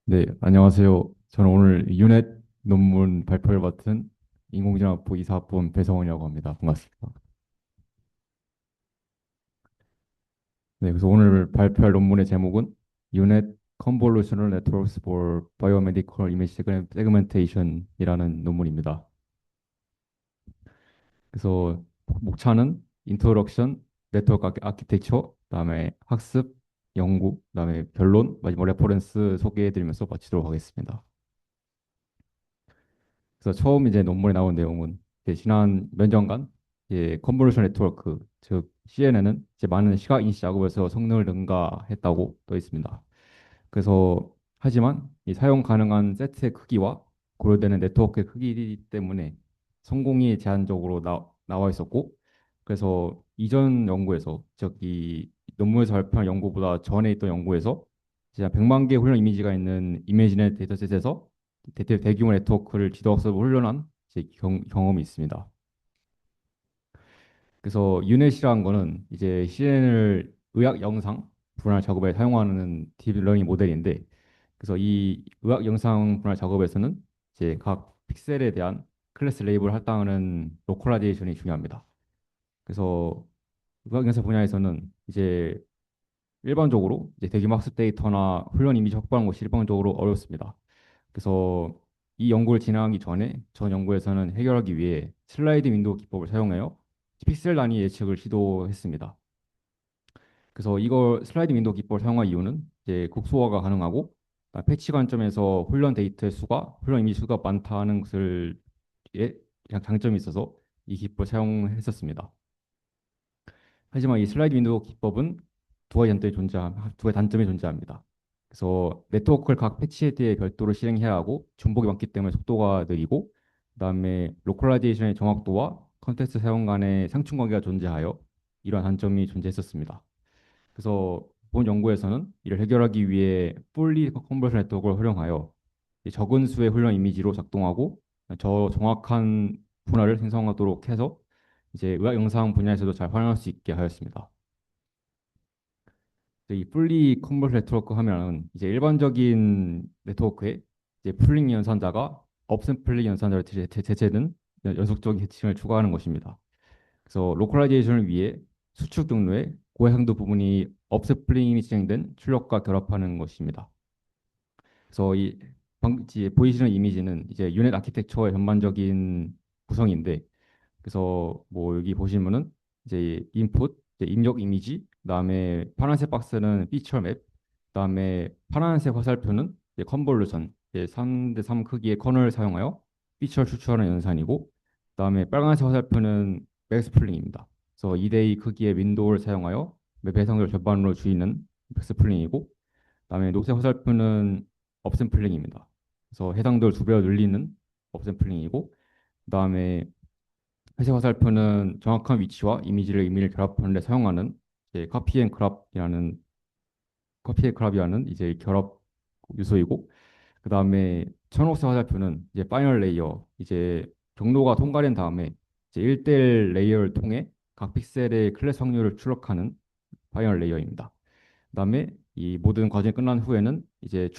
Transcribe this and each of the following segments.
네, 안녕하세요. 저는 오늘 유넷 논문 발표를 맡은 인공지능학부 이사학번 배성원이라고 합니다. 반갑습니다. 네, 그래서 오늘 발표할 논문의 제목은 유넷 Convolutional Networks for Biomedical Image Segmentation이라는 논문입니다. 그래서 목차는 Introduction, Network Architecture, 그다음에 학습, 연구, 그다음에 결론, 마지막 레퍼런스 소개해드리면서 마치도록 하겠습니다. 그래서 처음 이제 논문에 나온 내용은 이제 지난 몇 년간 컨볼루션 네트워크 즉 CNN은 이제 많은 시각 인식 작업에서 성능을 능가했다고 떠 있습니다. 그래서 하지만 이 사용 가능한 세트의 크기와 고려되는 네트워크의 크기 때문에 성공이 제한적으로 나와 있었고, 그래서 이전 연구에서 즉 이 논문에서 발표한 연구보다 전에 있던 연구에서 이제 100만 개 훈련 이미지가 있는 이미지넷 데이터셋에서 대규모 네트워크를 지도학습으로 훈련한 경험이 있습니다. 그래서 유넷이라는 거는 이제 CNN을 의학 영상 분할 작업에 사용하는 딥러닝 모델인데, 그래서 이 의학 영상 분할 작업에서는 이제 각 픽셀에 대한 클래스 레이블 할당하는 로컬라이제이션이 중요합니다. 그래서 의학 영상 분야에서는 이제 일반적으로 이제 대규모 학습 데이터나 훈련 이미지 확보하는 것이 일반적으로 어렵습니다. 그래서 이 연구를 진행하기 전에 전 연구에서는 해결하기 위해 슬라이드 윈도우 기법을 사용하여 픽셀 단위 예측을 시도했습니다. 그래서 이걸 슬라이드 윈도우 기법을 사용한 이유는 이제 극소화가 가능하고 패치 관점에서 훈련 데이터의 수가 훈련 이미지 수가 많다는 것을 예, 장점이 있어서 이 기법을 사용했었습니다. 하지만 이 슬라이드 윈도우 기법은 두 가지 단점이 존재합니다. 그래서 네트워크를 각 패치헤드에 별도로 실행해야 하고 중복이 많기 때문에 속도가 느리고, 그다음에 로컬라이제이션의 정확도와 컨텍스트 사용 간의 상충 관계가 존재하여 이러한 단점이 존재했었습니다. 그래서 본 연구에서는 이를 해결하기 위해 fully convolutional 네트워크를 활용하여 이 적은 수의 훈련 이미지로 작동하고 저 정확한 분할을 생성하도록 해서 이제 의학 영상 분야에서도 잘 활용할 수 있게 하였습니다. 이 풀리 컨버스 네트워크 하면은 이제 일반적인 네트워크에 이제 풀링 연산자가 업샘플링 연산자를 대체된 연속적인 계층을 추가하는 것입니다. 그래서 로컬라이제이션을 위해 수축 경로의 고해상도 부분이 업샘플링이 진행된 출력과 결합하는 것입니다. 그래서 보이시는 이미지는 이제 유닛 아키텍처의 전반적인 구성인데, 그래서 뭐 여기 보시면은 이제 인풋, 이제 입력 이미지, 그다음에 파란색 박스는 피처 맵, 그다음에 파란색 화살표는 이제 컨볼루션, 이제 3대3 크기의 커널을 사용하여 피처를 추출하는 연산이고, 그다음에 빨간색 화살표는 맥스플링입니다. 그래서 2대2 크기의 윈도우를 사용하여 맵 해상도를 절반으로 줄이는 맥스플링이고, 그다음에 녹색 화살표는 업샘플링입니다. 그래서 해상도를 2배로 늘리는 업샘플링이고, 그다음에 회색 화살표는 정확한 위치와 이미지를 의미를 결합하는 데 사용하는 이제 커피 앤 크랍이라는 이제 결합 요소이고, 그다음에 천록색 화살표는 이제 파이널 레이어, 이제 경로가 통과된 다음에 이제 1대1 레이어를 통해 각 픽셀의 클래스 확률을 출력하는 파이널 레이어입니다. 그다음에 이 모든 과정이 끝난 후에는 이제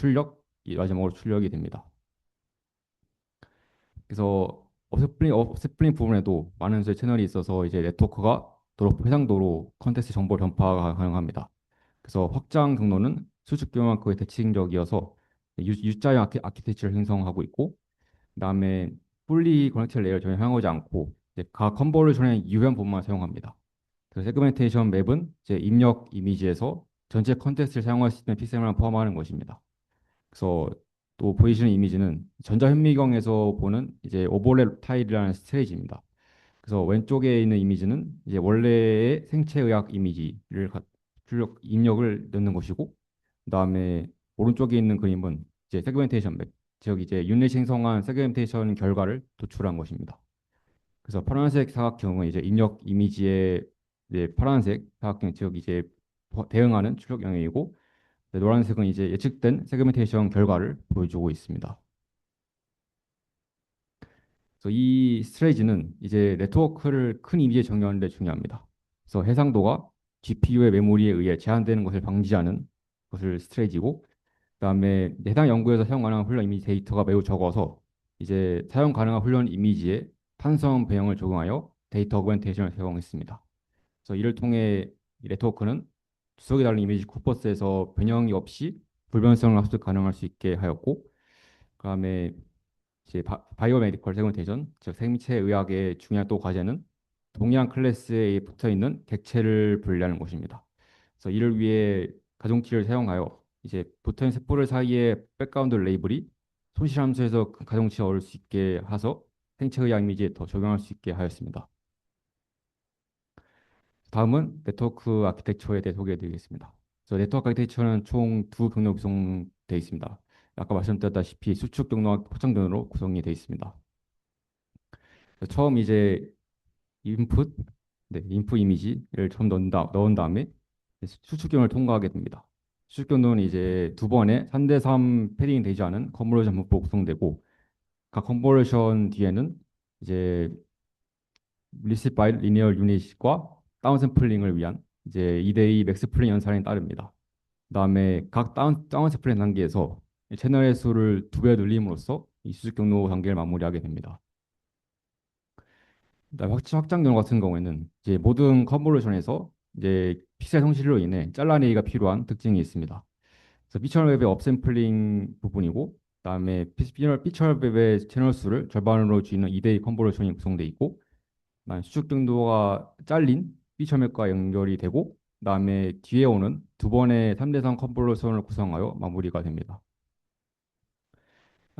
이 마지막으로 출력이 됩니다. 그래서 어스플링 부분에도 많은 수의 채널이 있어서 이제 네트워크가 도로 해상도로 컨텍스트 정보 전파가 가능합니다. 그래서 확장 경로는 수직 경로만큼의 대칭적이어서 U자형 아키텍처를 형성하고 있고, 그다음에 풀리 커넥티드 레이어를 전혀 사용하지 않고 이제 각 컨버전의 유형 부분만 사용합니다. 그래서 세그멘테이션 맵은 이제 입력 이미지에서 전체 컨텍스트를 사용할 수 있는 픽셀만 포함하는 것입니다. 그래서 또 보이시는 이미지는 전자현미경에서 보는 이제 오버랩 타일이라는 스테이지입니다. 그래서 왼쪽에 있는 이미지는 이제 원래의 생체의학 이미지를 입력을 넣는 것이고, 그다음에 오른쪽에 있는 그림은 이제 세그멘테이션 맵, 즉 이제 윤리 생성한 세그멘테이션 결과를 도출한 것입니다. 그래서 파란색 사각형은 이제 입력 이미지의 이제 파란색 사각형, 즉 이제 대응하는 출력 영역이고, 네, 노란색은 이제 예측된 세그멘테이션 결과를 보여주고 있습니다. 그래서 이 스트레이지는 이제 네트워크를 큰 이미지에 정의하는 데 중요합니다. 그래서 해상도가 GPU의 메모리에 의해 제한되는 것을 방지하는 것을 스트레이지고, 그다음에 해당 연구에서 사용 가능한 훈련 이미지 데이터가 매우 적어서 이제 사용 가능한 훈련 이미지에 판성 배형을 적용하여 데이터 어그멘테이션을 사용했습니다. 그래서 이를 통해 이 네트워크는 주석이 다른 이미지 코퍼스에서 변형이 없이 불변성을 합숙 가능할 수 있게 하였고, 그다음에 이제 바이오메디컬 세그멘테이션, 즉 생체 의학의 중요한 또 과제는 동일한 클래스에 붙어 있는 객체를 분리하는 것입니다. 그래서 이를 위해 가중치를 사용하여 이제 붙어 있는 세포들 사이에 백그라운드 레이블이 손실함수에서 그 가중치를 얻을 수 있게 해서 생체 의학 이미지에 더 적용할 수 있게 하였습니다. 다음은 네트워크 아키텍처에 대해 소개해드리겠습니다. 그래서 네트워크 아키텍처는 총 두 경로 구성되어 있습니다. 아까 말씀드렸다시피 수축 경로와 확장 경로로 구성이 되어 있습니다. 처음 이제 인풋, 네, 인풋 이미지를 처음 넣은 다음에 수축 경로를 통과하게 됩니다. 수축 경로는 이제 두 번의 3대3 패딩 되지 않은 컨버전 문법으로 구성되고, 각 컨버전 뒤에는 이제 리시브 바이 리니어 유닛과 다운샘플링을 위한 이제 2대2 맥스플링 연산이 따릅니다. 그다음에 각 다운샘플링 단계에서 채널의 수를 두 배 늘림으로써 이 수직 경로 단계를 마무리하게 됩니다. 그다음에 확장 경로 같은 경우에는 이제 모든 컨보루션에서 이제 픽셀 성실로 인해 잘라내기가 필요한 특징이 있습니다. 그래서 피처 웹의 업샘플링 부분이고, 그다음에 피처 웹의 채널 수를 절반으로 줄이는 2대2 컨보루션이 구성되어 있고, 수축 경도가 잘린 B점액과 연결이 되고, 그다음에 뒤에 오는 두 번의 3대3 컨볼루션을 구성하여 마무리가 됩니다.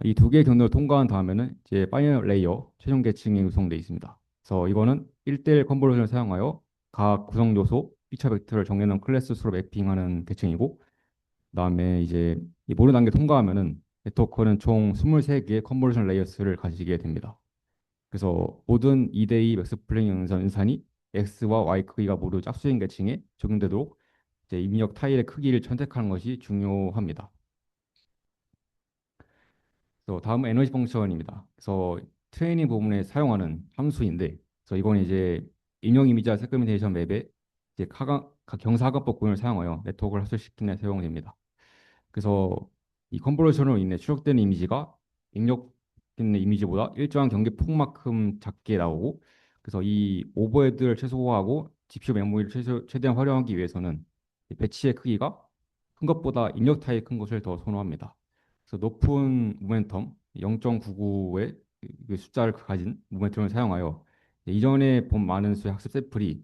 이 두 개의 경로를 통과한 다음에는 이제 파이널 레이어 최종 계층이 구성되어 있습니다. 그래서 이거는 1대1 컨볼루션을 사용하여 각 구성 요소 피처 벡터를 정해놓은 클래스 수로 매핑하는 계층이고, 그다음에 이제 이 모든 단계 통과하면은 네트워크는 총 23개의 컨볼루션 레이어스를 가지게 됩니다. 그래서 모든 2대2 맥스플랭 연산이 x와 y 크기가 모두 짝수인 계층에 적용되도록 이제 입력 타일의 크기를 선택하는 것이 중요합니다. 그래서 다음은 에너지 펑션입니다. 그래서 트레이닝 부분에 사용하는 함수인데, 그래서 이건 이제 인용 이미지와 세그멘테이션 맵에 이제 각 경사각법 구현을 사용하여 네트워크를 합술시키는 데 사용됩니다. 그래서 이 컨버전으로 인해 추적되는 이미지가 입력되는 이미지보다 일정한 경계 폭만큼 작게 나오고, 그래서 이 오버헤드를 최소화하고 GPU 메모리를 최대한 활용하기 위해서는 이 배치의 크기가 큰 것보다 입력 타입이 큰 것을 더 선호합니다. 그래서 높은 모멘텀 0.99의 그 숫자를 가진 모멘텀을 사용하여 이전에 본 많은 수의 학습 샘플이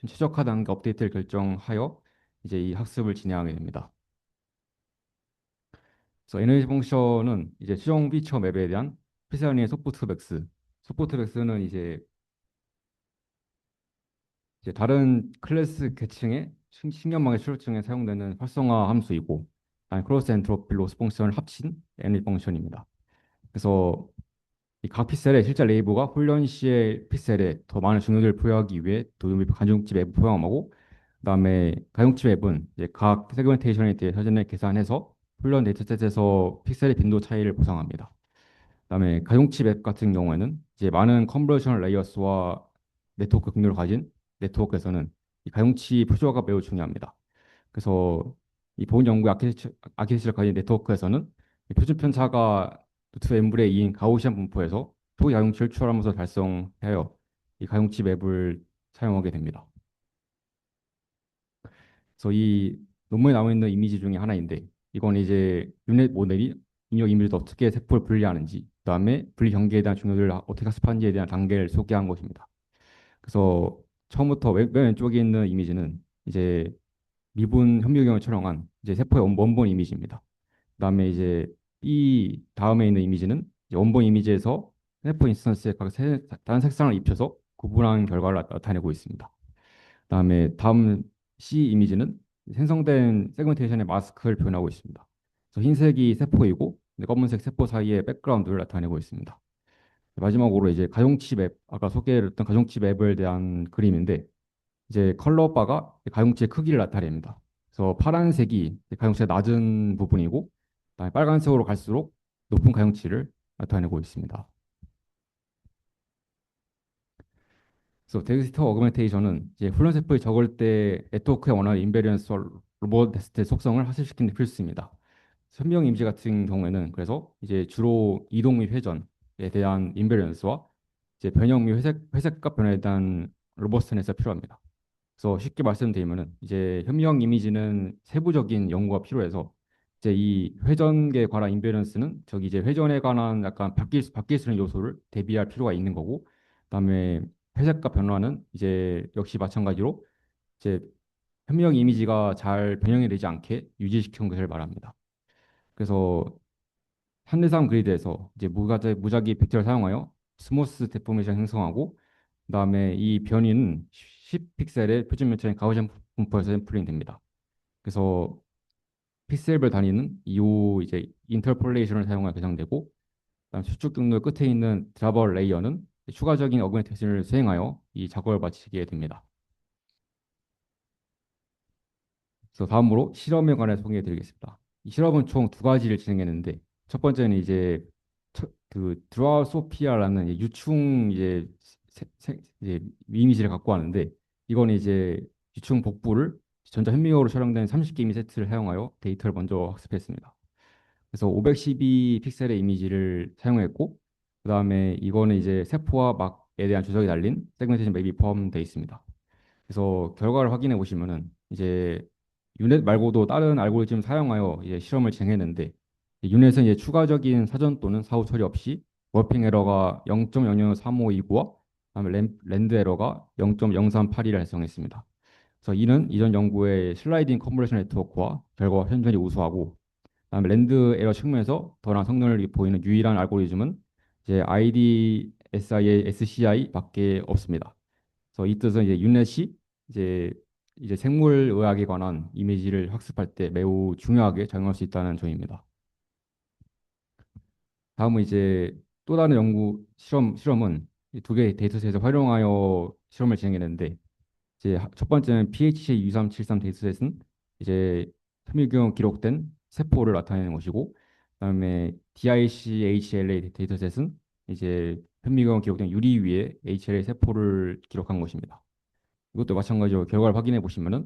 최적화 단계 업데이트를 결정하여 이제 이 학습을 진행하게 됩니다. 그래서 에너지 펑션은 이제 수정 피처 맵에 대한 피사니의 소프트맥스. 소프트맥스는 이제 다른 클래스 계층의 신경망의 출력증에 사용되는 활성화 함수이고, 크로스 엔트로피 로스 펑션을 합친 에너지 펑션입니다. 그래서 이 각 픽셀의 실제 레이브가 훈련 시의 픽셀에 더 많은 중요도를 부여하기 위해 도요미 가중치 맵을 포함하고, 그다음에 가중치 맵은 이제 각 세그멘테이션에 대해 사전에 계산해서 훈련 데이터셋에서 픽셀의 빈도 차이를 보상합니다. 그다음에 가중치 맵 같은 경우에는 이제 많은 컨버전 레이어스와 네트워크 경로를 가진 네트워크에서는 이 가중치 표준화가 매우 중요합니다. 그래서 이 보안 연구 아키텍처를 가진 네트워크에서는 이 표준 편차가 루트 n분의 2인 가우시안 분포에서 초기 가중치를 추출하면서 달성하여 이 가중치 맵을 사용하게 됩니다. 그래서 이 논문에 나와 있는 이미지 중에 하나인데, 이건 이제 유닛 모델이 입력 이미지를 어떻게 세포를 분리하는지, 그다음에 분리 경계에 대한 중요도를 어떻게 학습하는지에 대한 단계를 소개한 것입니다. 그래서 처음부터 맨 왼쪽에 있는 이미지는 이제 미분 현미경을 촬영한 이제 세포의 원본 이미지입니다. 그다음에 이제 이 다음에 있는 이미지는 이제 원본 이미지에서 세포 인스턴스에 다른 색상을 입혀서 구분한 결과를 나타내고 있습니다. 그다음에 다음 C 이미지는 생성된 세그멘테이션의 마스크를 표현하고 있습니다. 그래서 흰색이 세포이고 검은색 세포 사이의 백그라운드를 나타내고 있습니다. 마지막으로 이제 가중치 맵, 아까 소개했던 가중치 맵에 대한 그림인데, 이제 컬러 바가 가중치의 크기를 나타냅니다. 그래서 파란색이 가중치가 낮은 부분이고, 그다음에 빨간색으로 갈수록 높은 가중치를 나타내고 있습니다. 그래서 텍스트 어그멘테이션은 이제 훈련 세포에 적을 때 네트워크에 원하는 인베리언스 로봇 테스트 속성을 학습시키는 데 필수입니다. 선명 이미지 같은 경우에는 그래서 이제 주로 이동 및 회전에 대한 인베런스와 이제 변형 및 회색값 변화에 대한 로버스트네스가 필요합니다. 그래서 쉽게 말씀드리면은 이제 현미경 이미지는 세부적인 연구가 필요해서 이제 이 회전에 관한 인베런스는 저기 이제 회전에 관한 약간 바뀔 수 있는 요소를 대비할 필요가 있는 거고, 그다음에 회색값 변화는 이제 역시 마찬가지로 이제 현미경 이미지가 잘 변형이 되지 않게 유지시키는 것을 말합니다. 그래서 현대사람 그리드에서 이제 무작위 벡터를 사용하여 스모스 데포메이션 형성하고, 그다음에 이 변이는 10픽셀의 표준 매트인 가우시안 분포에서 샘플링 됩니다. 그래서 픽셀별 단위는 이후 이제 인터폴레이션을 사용하여 계산되고, 그다음 수축 경로 끝에 있는 드라버 레이어는 추가적인 어그멘테이션을 수행하여 이 작업을 마치게 됩니다. 그래서 다음으로 실험에 관해 소개해 드리겠습니다. 이 실험은 총 두 가지를 진행했는데, 첫 번째는 이제 그 드라소피아라는 유충 이제 이미지를 갖고 왔는데, 이건 이제 유충 복부를 전자현미경으로 촬영된 30개 이미 세트를 사용하여 데이터를 먼저 학습했습니다. 그래서 512 픽셀의 이미지를 사용했고, 그다음에 이거는 이제 세포와 막에 대한 주석이 달린 세그멘테이션 맵이 포함되어 있습니다. 그래서 결과를 확인해 보시면은 이제 유넷 말고도 다른 알고리즘 사용하여 이제 실험을 진행했는데, 유넷은 이제 추가적인 사전 또는 사후 처리 없이 워핑 에러가 0.00352와 그다음에 랜드 에러가 0.038을 달성했습니다. 그래서 이는 이전 연구의 슬라이딩 컨볼루션 네트워크와 결과가 현저히 우수하고, 그다음에 랜드 에러 측면에서 더 나은 성능을 보이는 유일한 알고리즘은 이제 IDSI의 SCI밖에 없습니다. 그래서 이 뜻은 이제 유넷이 이제 생물의학에 관한 이미지를 학습할 때 매우 중요하게 작용할 수 있다는 점입니다. 다음은 이제 또 다른 연구 실험은 이 두 개의 데이터셋을 활용하여 실험을 진행했는데, 이제 첫 번째는 PHC2373 데이터셋은 이제 현미경 기록된 세포를 나타내는 것이고, 그다음에 DICHLA 데이터셋은 이제 현미경 기록된 유리 위에 HLA 세포를 기록한 것입니다. 이것도 마찬가지로 결과를 확인해 보시면은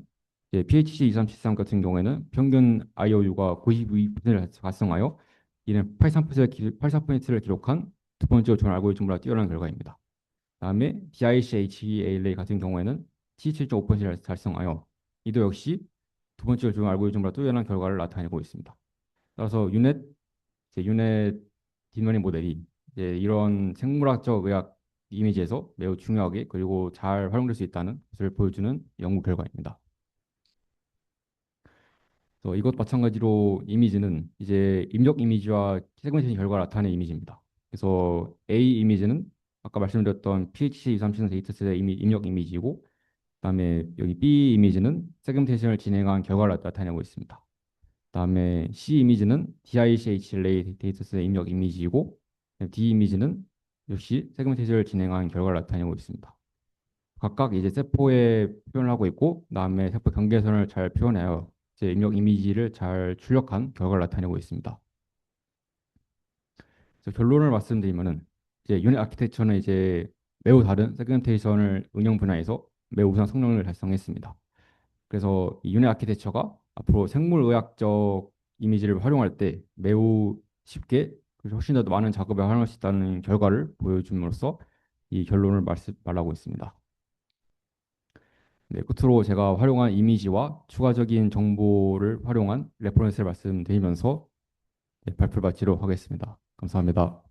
이제 PHC2373 같은 경우에는 평균 IOU가 92%를 달성하여 이는 83%를 기록한 두 번째로 좋은 알고리즘보다 뛰어난 결과입니다. 다음에 DICHELA 같은 경우에는 77.5%를 달성하여 이도 역시 두 번째로 좋은 알고리즘보다 뛰어난 결과를 나타내고 있습니다. 따라서 유넷 딥러닝 모델이 이제 이런 생물학적 의학 이미지에서 매우 중요하게 그리고 잘 활용될 수 있다는 것을 보여주는 연구 결과입니다. 그래서 이것 마찬가지로 이미지는 이제 입력 이미지와 세그멘테이션 결과를 나타내는 이미지입니다. 그래서 A 이미지는 아까 말씀드렸던 PHC237 데이터셋의 입력 이미지이고, 그다음에 여기 B 이미지는 세그멘테이션을 진행한 결과를 나타내고 있습니다. 그다음에 C 이미지는 DICHLA 데이터셋의 입력 이미지이고, D 이미지는 역시 세그멘테이션을 진행한 결과를 나타내고 있습니다. 각각 이제 세포에 표현을 하고 있고, 그다음에 세포 경계선을 잘 표현하여 이제 입력 이미지를 잘 출력한 결과를 나타내고 있습니다. 그래서 결론을 말씀드리면은 이제 유닛 아키텍처는 이제 매우 다른 세그멘테이션을 응용 분야에서 매우 우수한 성능을 달성했습니다. 그래서 이 유닛 아키텍처가 앞으로 생물의학적 이미지를 활용할 때 매우 쉽게 그리고 훨씬 더 많은 작업에 활용할 수 있다는 결과를 보여줌으로써 이 결론을 말하고 있습니다. 네, 끝으로 제가 활용한 이미지와 추가적인 정보를 활용한 레퍼런스를 말씀드리면서 네, 발표를 마치도록 하겠습니다. 감사합니다.